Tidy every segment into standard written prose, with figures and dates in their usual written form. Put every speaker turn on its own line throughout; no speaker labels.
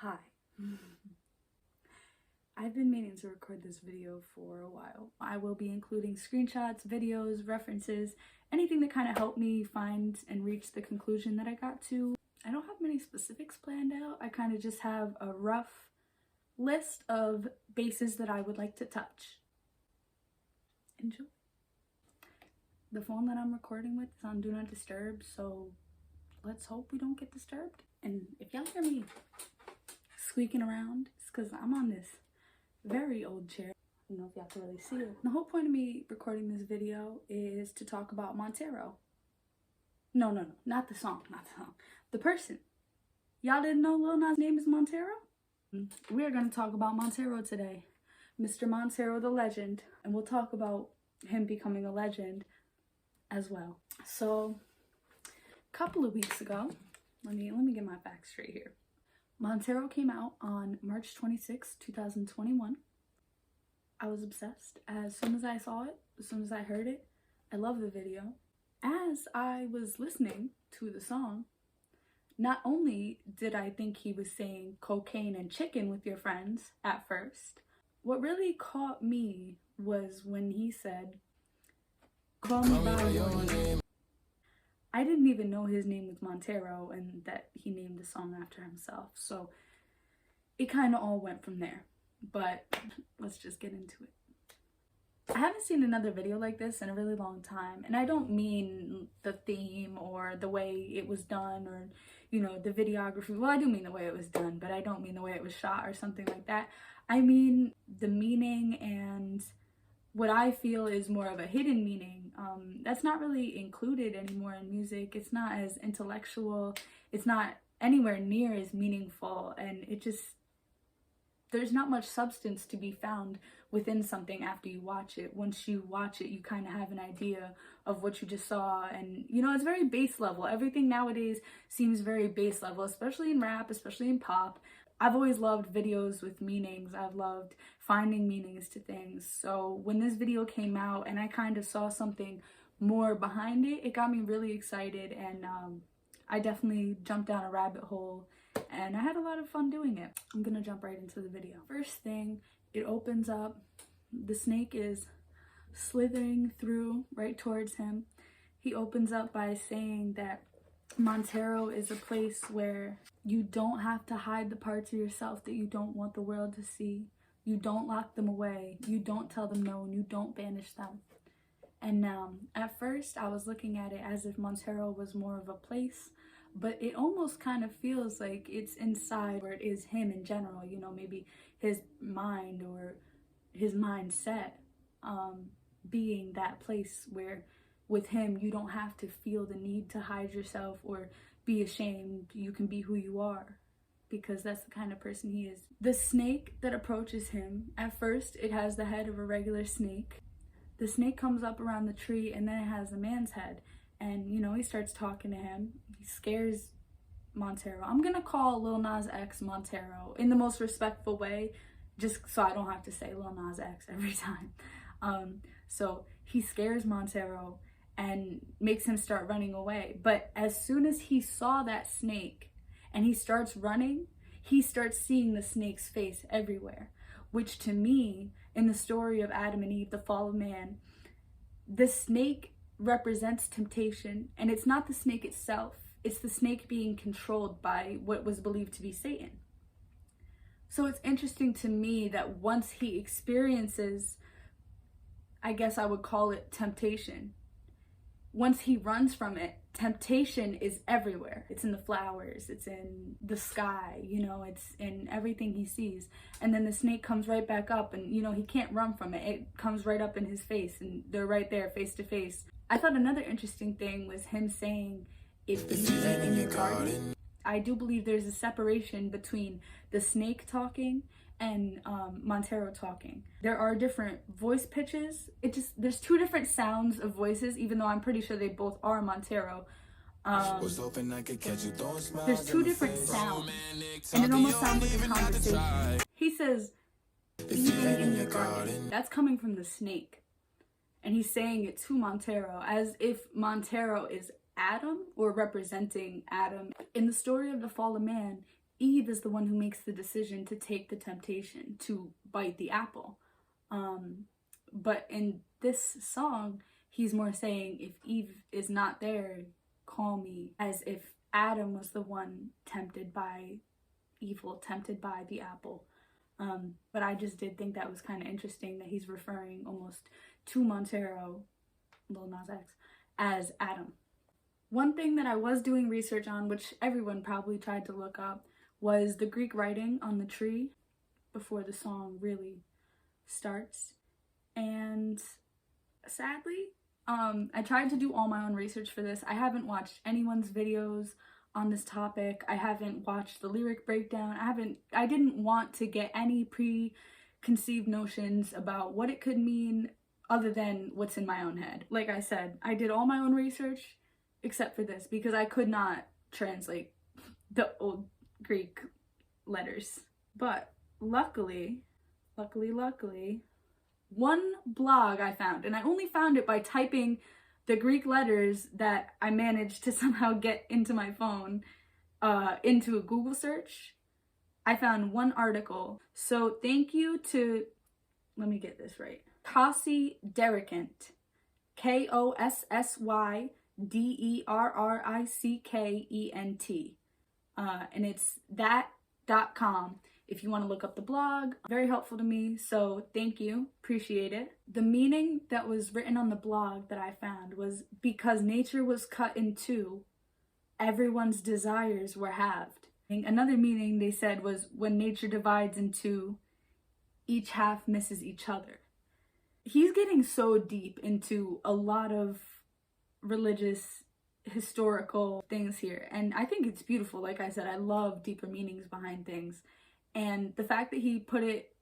Hi. I've been meaning to record this video for a while. I will be including screenshots, videos, references, anything that kind of helped me find and reach the conclusion that I got to. I don't have many specifics planned out. I kind of just have a rough list of bases that I would like to touch. Enjoy. The phone that I'm recording with is on Do Not Disturb, so let's hope we don't get disturbed. And if y'all hear me squeaking around, it's because I'm on this very old chair. I don't know if y'all can really see it. The whole point of me recording this video is to talk about Montero. No, not the song, the person. Y'all didn't know Lil Nas' name is Montero? We're gonna talk about Montero today. Mr. Montero the legend, and we'll talk about him becoming a legend as well. So, a couple of weeks ago, let me get my facts straight here. Montero came out on March 26, 2021. I was obsessed. As soon as I saw it, as soon as I heard it, I love the video. As I was listening to the song, not only did I think he was saying cocaine and chicken with your friends at first, what really caught me was when he said, "Call me by your name." I didn't even know his name was Montero and that he named the song after himself. So it kind of all went from there. But let's just get into it. I haven't seen another video like this in a really long time. And I don't mean the theme or the way it was done or, you know, the videography. Well, I do mean the way it was done, but I don't mean the way it was shot or something like that. I mean the meaning and what I feel is more of a hidden meaning that's not really included anymore in music. It's not as intellectual. It's not anywhere near as meaningful, and there's not much substance to be found within something after you watch it. Once you watch it, you kind of have an idea of what you just saw, and you know, it's very base level. Everything nowadays seems very base level, especially in rap, especially in pop. I've always loved videos with meanings. I've loved finding meanings to things. So when this video came out and I kind of saw something more behind it, it got me really excited, and I definitely jumped down a rabbit hole and I had a lot of fun doing it. I'm gonna jump right into the video. First thing, it opens up, the snake is slithering through right towards him. He opens up by saying that Montero is a place where you don't have to hide the parts of yourself that you don't want the world to see. You don't lock them away. You don't tell them no, and you don't banish them. And at first I was looking at it as if Montero was more of a place, but it almost kind of feels like it's inside where it is him in general, you know, maybe his mind or his mindset being that place where with him you don't have to feel the need to hide yourself or be ashamed. You can be who you are, because that's the kind of person he is. The snake that approaches him, at first it has the head of a regular snake. The snake comes up around the tree and then it has a man's head, and you know, he starts talking to him. He scares Montero. I'm gonna call Lil Nas X Montero in the most respectful way, just so I don't have to say Lil Nas X every time. So he scares Montero and makes him start running away. But as soon as he saw that snake and he starts running, he starts seeing the snake's face everywhere, which to me, in the story of Adam and Eve, the fall of man, the snake represents temptation, and it's not the snake itself, it's the snake being controlled by what was believed to be Satan. So it's interesting to me that once he experiences, I guess I would call it temptation, once he runs from it, temptation is everywhere. It's in the flowers, it's in the sky, you know, it's in everything he sees. And then the snake comes right back up, and you know, he can't run from it. It comes right up in his face, and they're right there face to face. I thought another interesting thing was him saying, if you eat in your garden. I do believe there's a separation between the snake talking and Montero talking. There are different voice pitches. There's two different sounds of voices, even though I'm pretty sure they both are Montero. There's two different sounds, and it almost sounds like a conversation. He says, "Eating in your garden." That's coming from the snake, and he's saying it to Montero as if Montero is Adam or representing Adam. In the story of the fall of man, Eve is the one who makes the decision to take the temptation, to bite the apple. But in this song, he's more saying, if Eve is not there, call me, as if Adam was the one tempted by evil, tempted by the apple. But I just did think that was kind of interesting that he's referring almost to Montero, Lil Nas X, as Adam. One thing that I was doing research on, which everyone probably tried to look up, was the Greek writing on the tree before the song really starts. And sadly, I tried to do all my own research for this. I haven't watched anyone's videos on this topic. I haven't watched the lyric breakdown. I didn't want to get any preconceived notions about what it could mean other than what's in my own head. Like I said, I did all my own research except for this because I could not translate the old Greek letters. But luckily, one blog I found, and I only found it by typing the Greek letters that I managed to somehow get into my phone into a Google search. I found one article. So thank you to, let me get this right, Kossi Derrickent, KOSSYDERRICKENT, and it's that.com. If you want to look up the blog, very helpful to me, so thank you, appreciate it. The meaning that was written on the blog that I found was, because nature was cut in two, everyone's desires were halved. And another meaning they said was, when nature divides in two, each half misses each other. He's getting so deep into a lot of religious, historical things here, and I think it's beautiful. Like I said, I love deeper meanings behind things. And the fact that he put it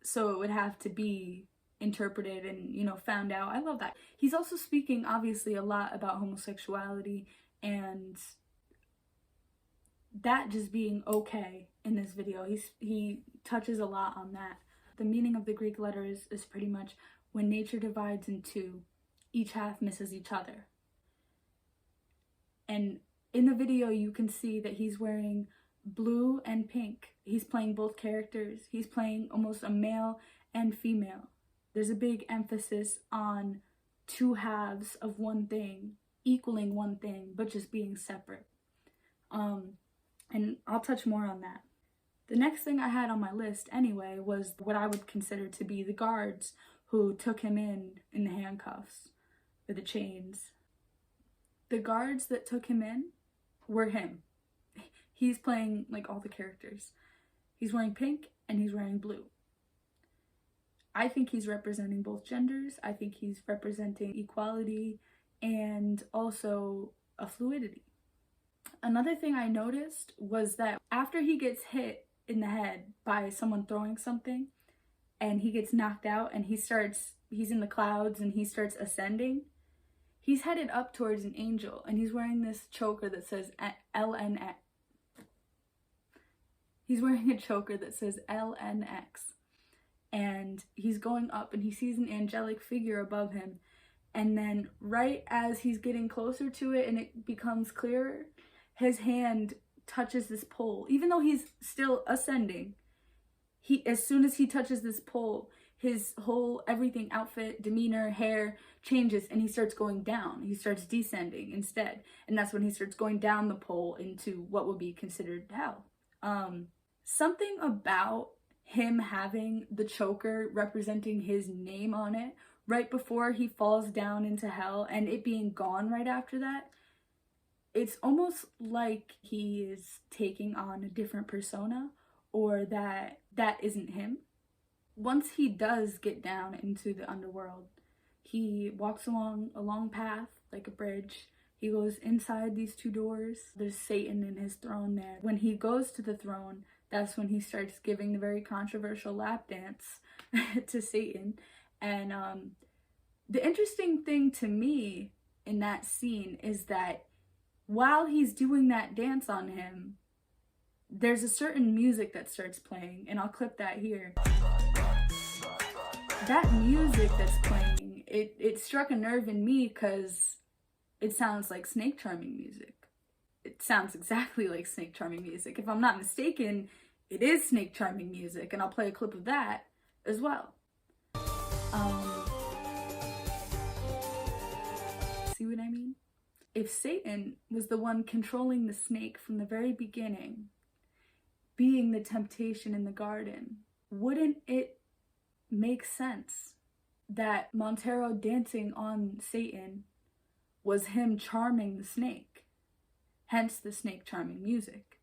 so it would have to be interpreted and, you know, found out, I love that. He's also speaking, obviously, a lot about homosexuality and that just being okay in this video. He touches a lot on that. The meaning of the Greek letters is pretty much, when nature divides in two, each half misses each other. And in the video, you can see that he's wearing blue and pink. He's playing both characters. He's playing almost a male and female. There's a big emphasis on two halves of one thing equaling one thing, but just being separate. And I'll touch more on that. The next thing I had on my list anyway was what I would consider to be the guards who took him in the handcuffs or the chains. The guards that took him in were him. He's playing like all the characters. He's wearing pink and he's wearing blue. I think he's representing both genders. I think he's representing equality and also a fluidity. Another thing I noticed was that after he gets hit in the head by someone throwing something and he gets knocked out and he's in the clouds and he starts ascending, he's headed up towards an angel and he's wearing this choker that says LNX. He's wearing a choker that says LNX. And he's going up and he sees an angelic figure above him. And then right as he's getting closer to it and it becomes clearer, his hand touches this pole. Even though he's still ascending, as soon as he touches this pole, his whole everything, outfit, demeanor, hair changes and he starts going down. He starts descending instead. And that's when he starts going down the pole into what would be considered hell. Something about him having the choker representing his name on it right before he falls down into hell and it being gone right after that, it's almost like he is taking on a different persona, or that isn't him. Once he does get down into the underworld, he walks along a long path like a bridge. He goes inside these two doors. There's Satan in his throne there. When he goes to the throne, that's when he starts giving the very controversial lap dance to Satan. And the interesting thing to me in that scene is that while he's doing that dance on him, there's a certain music that starts playing, and I'll clip that here. That music that's playing, it struck a nerve in me because it sounds like snake charming music. it sounds exactly like snake charming music. If I'm not mistaken, it is snake charming music, and I'll play a clip of that as well. See what I mean? If Satan was the one controlling the snake from the very beginning, being the temptation in the garden, wouldn't it make sense that Montero dancing on Satan was him charming the snake? Hence the snake charming music.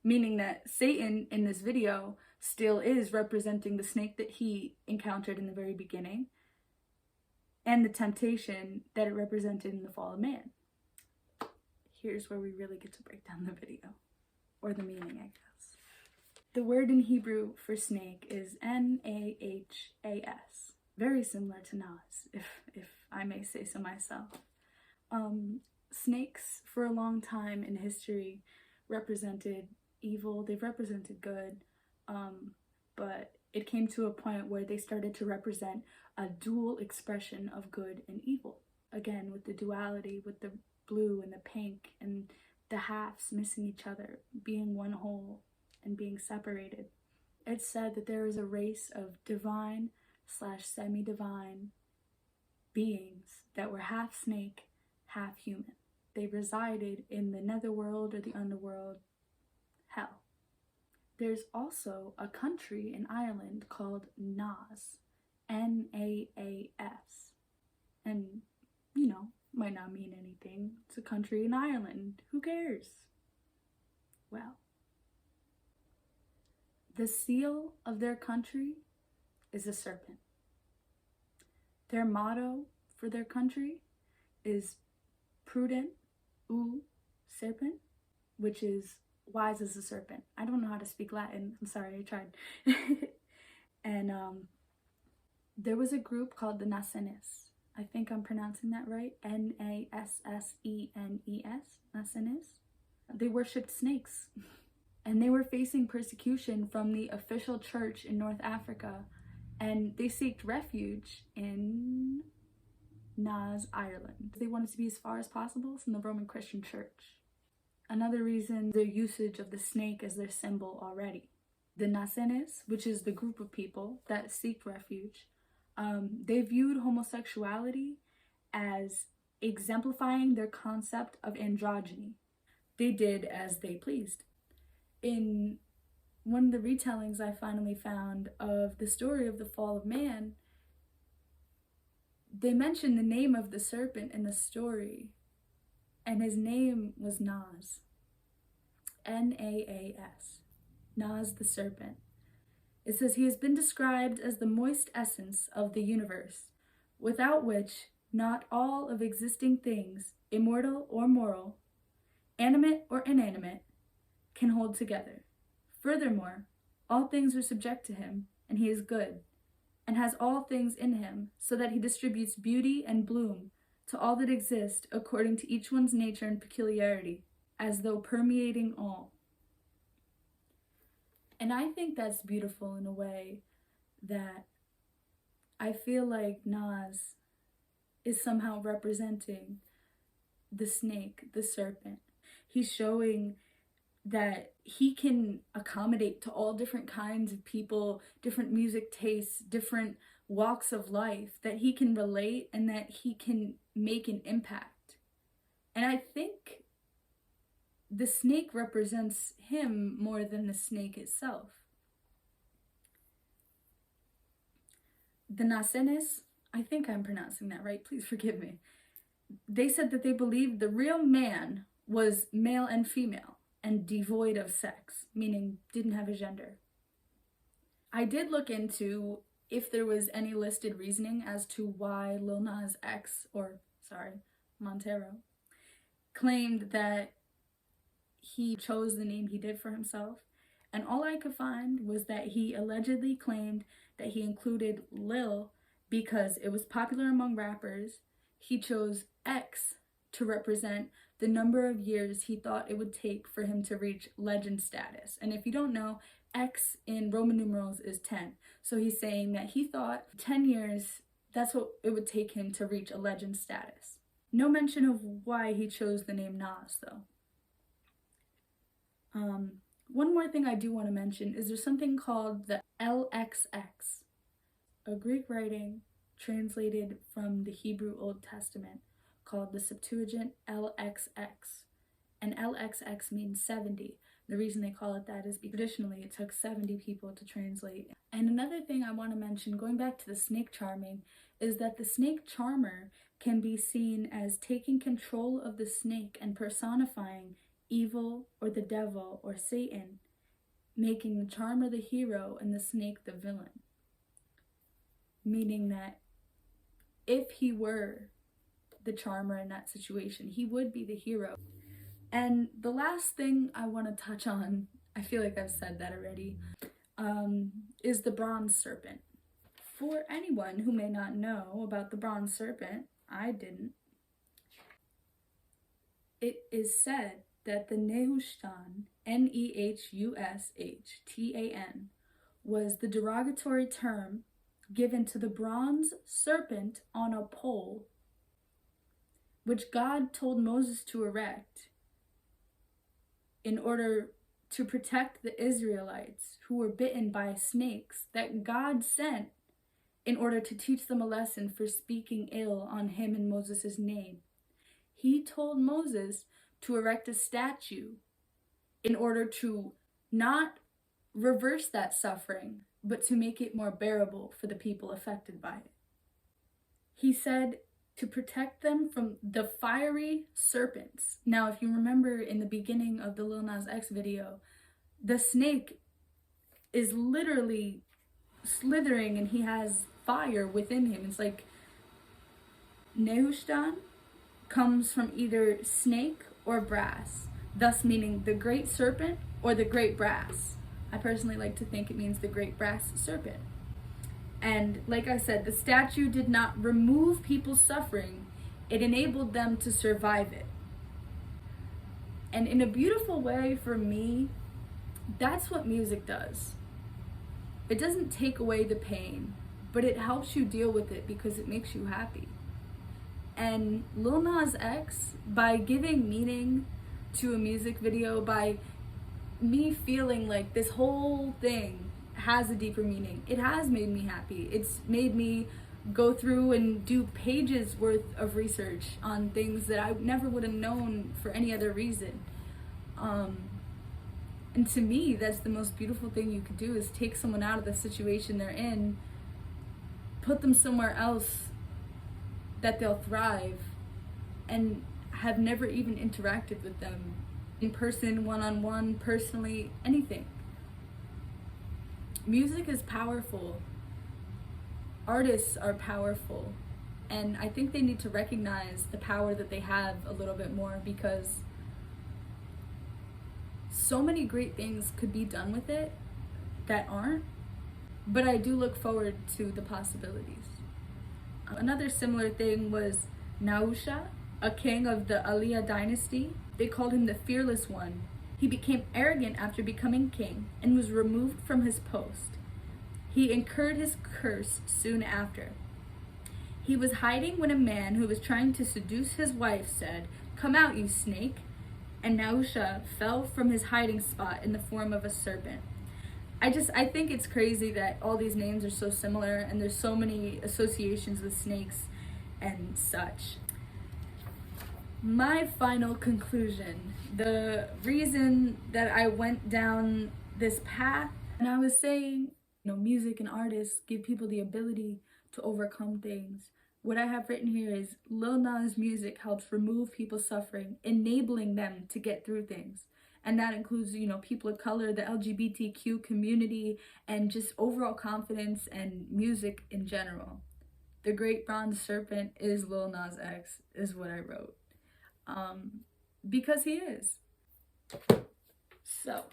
Meaning that Satan in this video still is representing the snake that he encountered in the very beginning, and the temptation that it represented in the fall of man. Here's where we really get to break down the video, or the meaning, I guess. The word in Hebrew for snake is Nahas, very similar to Nas, if I may say so myself. Snakes for a long time in history represented evil, they've represented good, but it came to a point where they started to represent a dual expression of good and evil. Again, with the duality, with the blue and the pink and the halves missing each other, being one whole and being separated. It's said that there is a race of divine / semi-divine beings that were half snake, half human. They resided in the netherworld or the underworld, hell. There's also a country in Ireland called Nas, Naas, and you know, might not mean anything. It's a country in Ireland. Who cares? Well, the seal of their country is a serpent. Their motto for their country is prudent ou serpent, which is wise as a serpent. I don't know how to speak Latin. I'm sorry, I tried. And there was a group called the Nasenes. I think I'm pronouncing that right. Nassenes, Nasenes. They worshipped snakes. And they were facing persecution from the official church in North Africa. And they sought refuge in Nas, Ireland. They wanted to be as far as possible from the Roman Christian church. Another reason, their usage of the snake as their symbol already. The Nasenes, which is the group of people that seek refuge, they viewed homosexuality as exemplifying their concept of androgyny. They did as they pleased. In one of the retellings I finally found of the story of the fall of man, they mentioned the name of the serpent in the story, and his name was Nas. Naas. Nas the serpent. It says, he has been described as the moist essence of the universe, without which not all of existing things, immortal or moral, animate or inanimate, can hold together. Furthermore, all things are subject to him, and he is good, and has all things in him, so that he distributes beauty and bloom to all that exist according to each one's nature and peculiarity, as though permeating all. And I think that's beautiful in a way that I feel like Nas is somehow representing the snake, the serpent. He's showing that he can accommodate to all different kinds of people, different music tastes, different walks of life, that he can relate and that he can make an impact. And I think the snake represents him more than the snake itself. The Nasenes, I think I'm pronouncing that right, please forgive me. They said that they believed the real man was male and female and devoid of sex, meaning didn't have a gender. I did look into if there was any listed reasoning as to why Lil Nas X, Montero, claimed that he chose the name he did for himself. And all I could find was that he allegedly claimed that he included Lil because it was popular among rappers. He chose X to represent the number of years he thought it would take for him to reach legend status. And if you don't know, X in Roman numerals is 10. So he's saying that he thought 10 years, that's what it would take him to reach a legend status. No mention of why he chose the name Nas, though. One more thing I do want to mention is there's something called the LXX, a Greek writing translated from the Hebrew Old Testament called the Septuagint LXX. And LXX means 70. The reason they call it that is because traditionally it took 70 people to translate. And another thing I want to mention, going back to the snake charming, is that the snake charmer can be seen as taking control of the snake and personifying evil or the devil or Satan, making the charmer the hero and the snake the villain. Meaning that if he were the charmer in that situation, he would be the hero. And the last thing I want to touch on, I feel like I've said that already, is the bronze serpent. For anyone who may not know about the bronze serpent, I didn't. It is said that the Nehushtan, Nehushtan, was the derogatory term given to the bronze serpent on a pole, which God told Moses to erect in order to protect the Israelites who were bitten by snakes that God sent in order to teach them a lesson for speaking ill on him and Moses' name. He told Moses to erect a statue in order to not reverse that suffering, but to make it more bearable for the people affected by it. He said to protect them from the fiery serpents. Now, if you remember in the beginning of the Lil Nas X video, the snake is literally slithering and he has fire within him. It's like Nehushtan comes from either snake or brass, thus meaning the great serpent or the great brass. I personally like to think it means the great brass serpent. And like I said, the statue did not remove people's suffering, it enabled them to survive it. And in a beautiful way for me, that's what music does. It doesn't take away the pain, but it helps you deal with it because it makes you happy. And Lil Nas X, by giving meaning to a music video, by me feeling like this whole thing has a deeper meaning, it has made me happy. It's made me go through and do pages worth of research on things that I never would have known for any other reason. And to me, that's the most beautiful thing you could do, is take someone out of the situation they're in, put them somewhere else that they'll thrive, and have never even interacted with them in person, one-on-one, personally, anything. Music is powerful. Artists are powerful. And I think they need to recognize the power that they have a little bit more, because so many great things could be done with it that aren't. But I do look forward to the possibilities. Another similar thing was Nahusha, a king of the Aliyah dynasty. They called him the Fearless One. He became arrogant after becoming king and was removed from his post. He incurred his curse soon after. He was hiding when a man who was trying to seduce his wife said, "Come out, you snake," and Nahusha fell from his hiding spot in the form of a serpent. I think it's crazy that all these names are so similar and there's so many associations with snakes and such. My final conclusion, the reason that I went down this path, and I was saying, music and artists give people the ability to overcome things. What I have written here is Lil Nas music helps remove people's suffering, enabling them to get through things. And that includes, people of color, the LGBTQ community, and just overall confidence and music in general. The Great Bronze Serpent is Lil Nas X, is what I wrote. Because he is. So,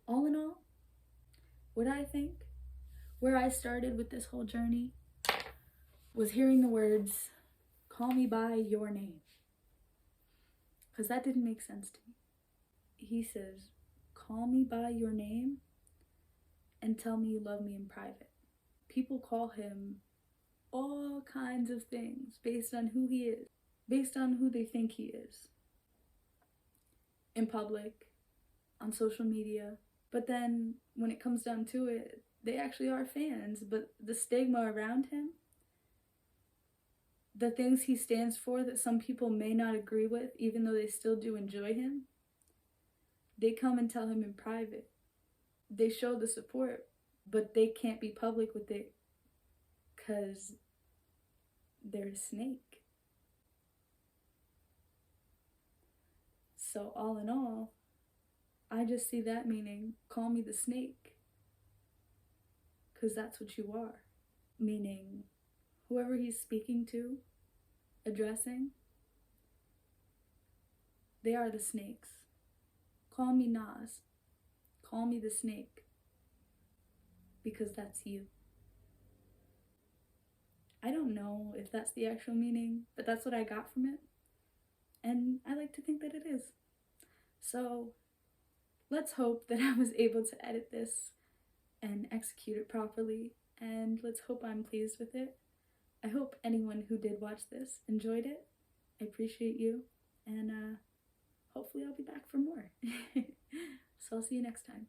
all in all, what I think, where I started with this whole journey, was hearing the words, "Call me by your name." Because that didn't make sense to me. He says, "Call me by your name and tell me you love me in private." People call him all kinds of things based on who he is, based on who they think he is. in public, on social media. But then when it comes down to it, they actually are fans, but the stigma around him, the things he stands for that some people may not agree with, even though they still do enjoy him, they come and tell him in private. They show the support, but they can't be public with it because they're a snake. So all in all, I just see that meaning, call me the snake, because that's what you are. Meaning, whoever he's speaking to, addressing, they are the snakes. Call me Nas. Call me the snake. Because that's you. I don't know if that's the actual meaning, but that's what I got from it. And I like to think that it is. So let's hope that I was able to edit this and execute it properly. And let's hope I'm pleased with it. I hope anyone who did watch this enjoyed it. I appreciate you. And hopefully I'll be back for more. So I'll see you next time.